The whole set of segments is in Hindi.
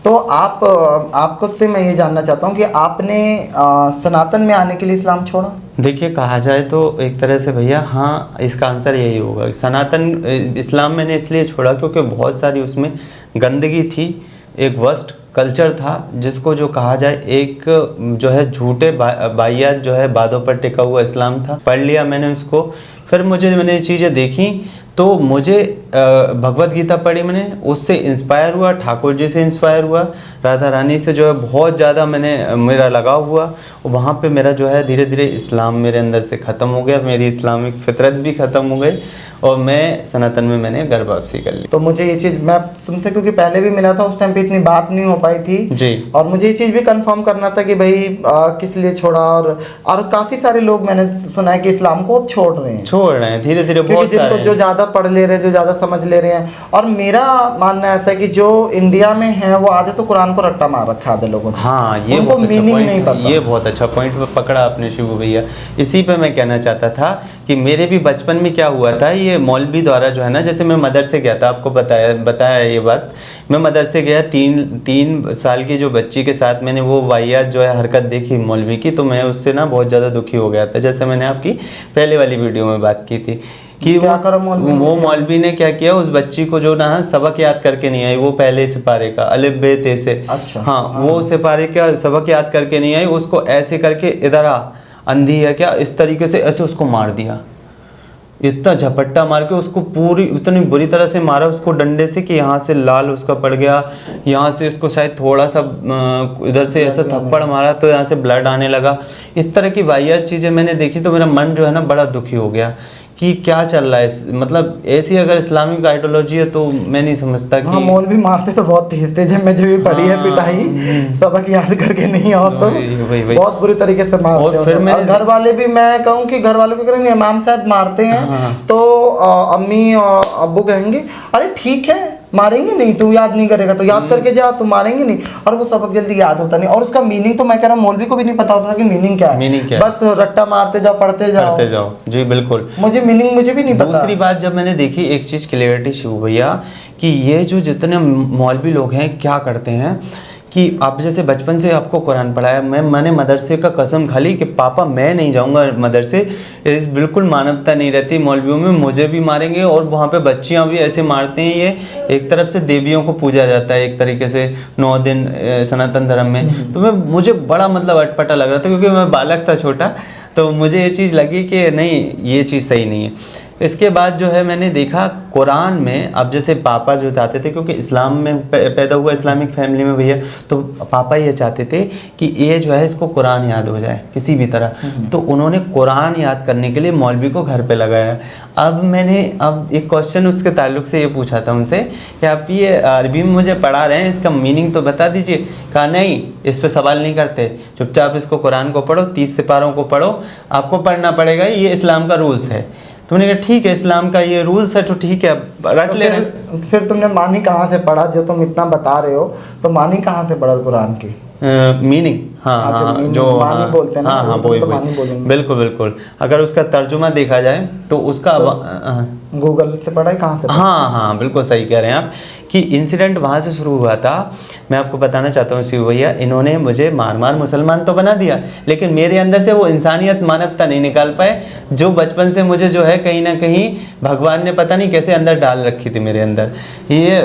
तो आपको से मैं ये जानना चाहता हूँ कि आपने सनातन में आने के लिए इस्लाम छोड़ा? देखिए, कहा जाए तो एक तरह से भैया हाँ, इसका आंसर यही होगा। सनातन इस्लाम मैंने इसलिए छोड़ा क्योंकि बहुत सारी उसमें गंदगी थी, एक वर्स्ट कल्चर था, जिसको जो कहा जाए एक जो है झूठे बाइयात जो है बातों पर टिका हुआ इस्लाम था। पढ़ लिया मैंने उसको, फिर मैंने ये चीज़ें देखी तो मुझे भगवत गीता पढ़ी मैंने, उससे इंस्पायर हुआ, ठाकुर जी से इंस्पायर हुआ, राधा रानी से जो है बहुत ज़्यादा मेरा लगाव हुआ। और वहाँ पे मेरा जो है धीरे धीरे इस्लाम मेरे अंदर से ख़त्म हो गया, मेरी इस्लामिक फितरत भी ख़त्म हो गई और मैं सनातन में मैंने घर वापसी कर ली। तो मुझे ये चीज़, मैं तुमसे क्योंकि पहले भी मिला था, उस टाइम पे इतनी बात नहीं हो पाई थी जी। और मुझे ये चीज़ भी कंफर्म करना था कि भाई किस लिए छोड़ा। और काफ़ी सारे लोग मैंने सुना है कि इस्लाम को अब छोड़ रहे हैं धीरे धीरे, क्योंकि बहुत जिनको सारे जो ज़्यादा पढ़ ले रहे हैं, जो ज़्यादा समझ ले रहे हैं। और मेरा मानना ऐसा है कि जो इंडिया में है वो आधे तो कुरान को रट्टा मार रखा है लोगों ने। हाँ, ये उनको बहुत अच्छा मीनिंग पॉइंट, नहीं पता। ये बहुत अच्छा पॉइंट पकड़ा आपने शिबू भैया। इसी पे मैं कहना चाहता था कि मेरे भी बचपन में क्या हुआ था, ये मौलवी द्वारा जो है ना, जैसे मैं मदरसे गया था, आपको बताया ये बात। मैं मदरसे गया, तीन साल की जो बच्ची के साथ मैंने वो वाहियात जो है हरकत देखी मौलवी की, तो मैं उससे ना बहुत ज़्यादा दुखी हो गया था। जैसे मैंने आपकी पहले वाली वीडियो में बात की थी कि वो मौलवी ने क्या किया, उस बच्ची को जो ना सबक याद करके नहीं आई, वो पहले सिपारे का अलिफ बे ते से, अच्छा हाँ, वो सिपारे का सबक याद करके नहीं आई, उसको ऐसे करके इधर आ, अंधी है क्या, इस तरीके से ऐसे उसको मार दिया। इतना झपट्टा मार के उसको पूरी इतनी बुरी तरह से मारा उसको डंडे से कि यहाँ से लाल उसका पड़ गया, यहाँ से इसको शायद थोड़ा सा इधर से ऐसा थप्पड़ मारा तो यहाँ से ब्लड आने लगा। इस तरह की वाहियात चीज़ें मैंने देखी तो मेरा मन जो है ना बड़ा दुखी हो गया कि क्या चल रहा है। मतलब ऐसी अगर इस्लामिक आइडियोलॉजी है तो मैं नहीं समझता कि हाँ, मौलवी मारते तो बहुत तेज थे। जब मैं जो भी पढ़ी है पिटाई सबक याद करके नहीं, और तो बहुत बुरी तरीके से मारते हैं। फिर और घर वाले भी, मैं कहूँ कि घर वालों को करेंगे इमाम साहब मारते हैं तो अम्मी और अब्बू कहेंगे अरे ठीक है, मारेंगे नहीं, तू याद नहीं करेगा तो याद करके जा, तू मारेंगे नहीं। और वो सबक जल्दी याद होता नहीं, और उसका मीनिंग तो मैं कह रहा हूँ मौलवी को भी नहीं पता होता था कि मीनिंग क्या है। बस रट्टा मारते जाओ, पढ़ते जाओ। जी बिल्कुल, मुझे मीनिंग मुझे भी नहीं पता। दूसरी बात जब मैंने देखी, एक चीज़ क्लियरिटी शिव भैया, कि ये जो जितने मौलवी लोग हैं क्या करते हैं कि आप जैसे बचपन से आपको कुरान पढ़ाया, मैंने मदरसे का कसम खा ली कि पापा मैं नहीं जाऊंगा मदरसे, इस बिल्कुल मानवता नहीं रहती मौलवियों में, मुझे भी मारेंगे और वहाँ पे बच्चियाँ भी ऐसे मारते हैं। ये एक तरफ से देवियों को पूजा जाता है एक तरीके से 9 दिन सनातन धर्म में। तो मुझे बड़ा मतलब अटपटा लग रहा था क्योंकि मैं बालक था छोटा, तो मुझे ये चीज़ लगी कि नहीं, ये चीज़ सही नहीं है। इसके बाद जो है मैंने देखा कुरान में, अब जैसे पापा जो चाहते थे, क्योंकि इस्लाम में पैदा हुआ, इस्लामिक फैमिली में भैया, तो पापा ये चाहते थे कि ये जो है इसको कुरान याद हो जाए किसी भी तरह। तो उन्होंने कुरान याद करने के लिए मौलवी को घर पे लगाया। अब एक क्वेश्चन उसके ताल्लुक से ये पूछा था उनसे कि आप ये अरबी में मुझे पढ़ा रहे हैं, इसका मीनिंग तो बता दीजिए। कहा नहीं, इस पर सवाल नहीं करते, चुपचाप इसको कुरान को पढ़ो, 30 सिपारों को पढ़ो, आपको पढ़ना पड़ेगा, ये इस्लाम का रूल्स है। तुमने कहा ठीक है, इस्लाम का ये रूल्स है तो ठीक है, रट ले रहे। फिर तुमने मानी कहाँ से पढ़ा, जो तुम इतना बता रहे हो, तो मानी कहाँ से पढ़ा कुरान की मीनिंग? हाँ, जो मानी बोलते हैं ना, हाँ, बिल्कुल बिल्कुल। अगर उसका तर्जुमा देखा जाए तो उसका गूगल से पढ़ा है, कहाँ से? हाँ, बिल्कुल सही कह रहे हैं आप कि इंसिडेंट वहाँ से शुरू हुआ था। मैं आपको बताना चाहता हूँ शिव भैया, इन्होंने मुझे मार मुसलमान तो बना दिया, लेकिन मेरे अंदर से वो इंसानियत, मानवता नहीं निकाल पाए, जो बचपन से मुझे जो है कहीं ना कहीं भगवान ने पता नहीं कैसे अंदर डाल रखी थी मेरे अंदर। ये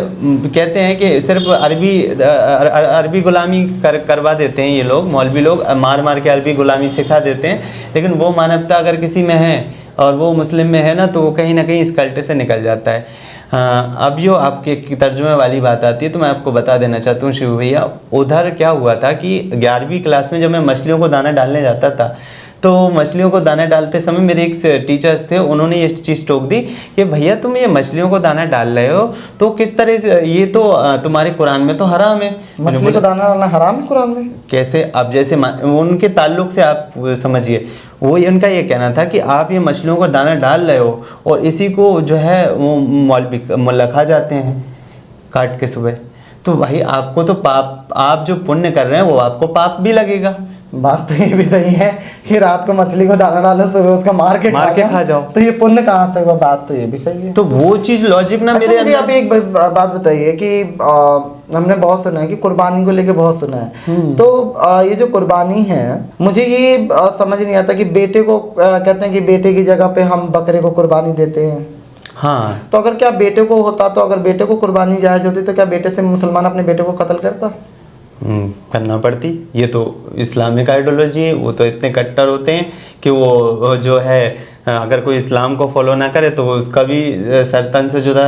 कहते हैं कि सिर्फ अरबी गुलामी करवा देते हैं ये लोग, मौलवी लोग मार के अरबी गुलामी सिखा देते हैं, लेकिन वो मानवता अगर किसी में है और वो मुस्लिम में है ना, तो वो कहीं ना कहीं इस कल्टे से निकल जाता है। अब जो आपके तर्जुमे वाली बात आती है तो मैं आपको बता देना चाहता हूँ शिव भैया, उधर क्या हुआ था कि 11वीं क्लास में जब मैं मछलियों को दाना डालने जाता था, तो मछलियों को दाना डालते समय मेरे एक टीचर्स थे, उन्होंने ये चीज़ टोक दी कि भैया तुम ये मछलियों को दाना डाल रहे हो तो किस तरह से, ये तो तुम्हारे कुरान में तो हराम है। मछली को दाना डालना हराम है कुरान में? कैसे? अब जैसे उनके ताल्लुक से आप समझिए, वो उनका ये कहना था कि आप ये मछलियों को दाना डाल रहे हो और इसी को जो है वो मुल्ला खा जाते हैं काट के सुबह, तो भाई आपको तो पाप, आप जो पुण्य कर रहे हैं वो आपको पाप भी लगेगा। बात तो ये भी सही है कि रात को मछली को दाना डालो, सुबह उसका मार के खा जाओ, तो ये पुण्य कहाँ से हुआ? बात तो ये भी सही है। तो वो चीज लॉजिक ना अच्छा, मेरे मुझे अभी एक बात बताइए कि हमने बहुत सुना है कि कुर्बानी को लेके बहुत सुना है, तो ये जो कुर्बानी है, मुझे ये समझ नहीं आता कि बेटे को कहते हैं कि बेटे की जगह पे हम बकरे को कुर्बानी देते हैं। हाँ, तो अगर क्या बेटे को होता, तो अगर बेटे को कुर्बानी जायज होती तो क्या बेटे से मुसलमान अपने बेटे को कत्ल करता? करना पड़ती। ये तो इस्लामिक आइडियोलॉजी है, वो तो इतने कट्टर होते हैं कि वो जो है अगर कोई इस्लाम को फॉलो ना करे तो वो उसका भी सर तन से जुदा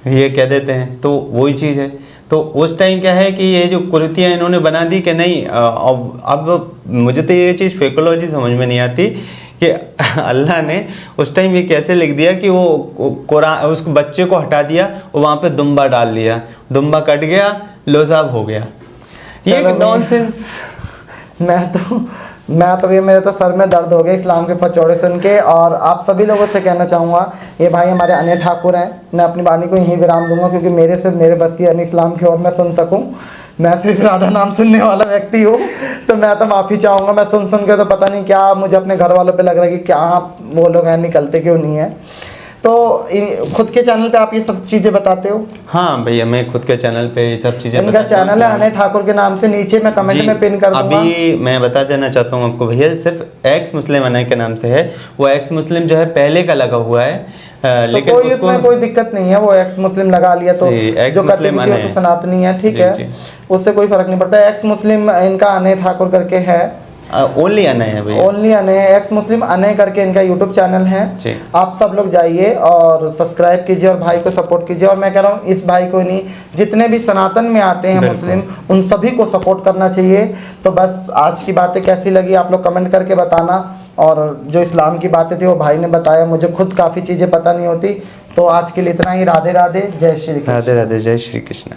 ये कह देते हैं। तो वही चीज़ है। तो उस टाइम क्या है कि ये जो कुरीतियाँ इन्होंने बना दी कि नहीं, अब मुझे तो ये चीज़ फेकोलॉजी समझ में नहीं आती कि अल्लाह ने उस टाइम ये कैसे लिख दिया कि वो कुरान उस बच्चे को हटा दिया और वहाँ पे दुम्बा डाल दिया, दुम्बा कट गया, लोजाब हो गया। ये नॉनसेंस। मैं तो ये मेरे तो सर में दर्द हो गया इस्लाम के पचौड़े सुन के। और आप सभी लोगों से कहना चाहूँगा, ये भाई हमारे अनय ठाकुर हैं, मैं अपनी वाणी को यहीं विराम दूंगा क्योंकि मेरे बस की यानी इस्लाम की ओर मैं सुन सकूँ। मैं सिर्फ राधा नाम सुनने वाला व्यक्ति हूँ, तो मैं तो माफ़ी चाहूँगा। मैं सुन के तो पता नहीं क्या मुझे अपने घर वालों पे लग रहा है कि क्या वो लोग हैं, निकलते क्यों नहीं है। तो खुद के चैनल पे आप ये सब चीज़ें बताते हो? हाँ भैया, मैं खुद के चैनल पे ये सब चीज़ें इनका चैनल है अनय ठाकुर के नाम से, नीचे मैं कमेंट में पिन कर दूंगा। अभी मैं बता देना चाहता हूँ आपको भैया, सिर्फ एक्स मुस्लिम अनय के नाम से है। वो एक्स मुस्लिम जो है पहले का लगा हुआ है, लेकिन कोई उसमें कोई दिक्कत नहीं है। वो एक्स मुस्लिम लगा लिया तो जो कट्टर तो सनातनी है, ठीक है, उससे कोई फर्क नहीं पड़ता। एक्स मुस्लिम इनका अनय ठाकुर करके है, ओनली अनय है भैया, ओनली अनय, एक्स मुस्लिम अनय करके इनका यूट्यूब चैनल है। आप सब लोग जाइए और सब्सक्राइब कीजिए और भाई को सपोर्ट कीजिए। और मैं कह रहा हूँ इस भाई को नहीं, जितने भी सनातन में आते हैं मुस्लिम, उन सभी को सपोर्ट करना चाहिए। तो बस आज की बातें कैसी लगी आप लोग कमेंट करके बताना। और जो इस्लाम की बातें थी वो भाई ने बताया, मुझे खुद काफ़ी चीज़ें पता नहीं होती। तो आज के लिए इतना ही। राधे राधे, जय श्री कृष्ण। राधे राधे, जय श्री कृष्ण।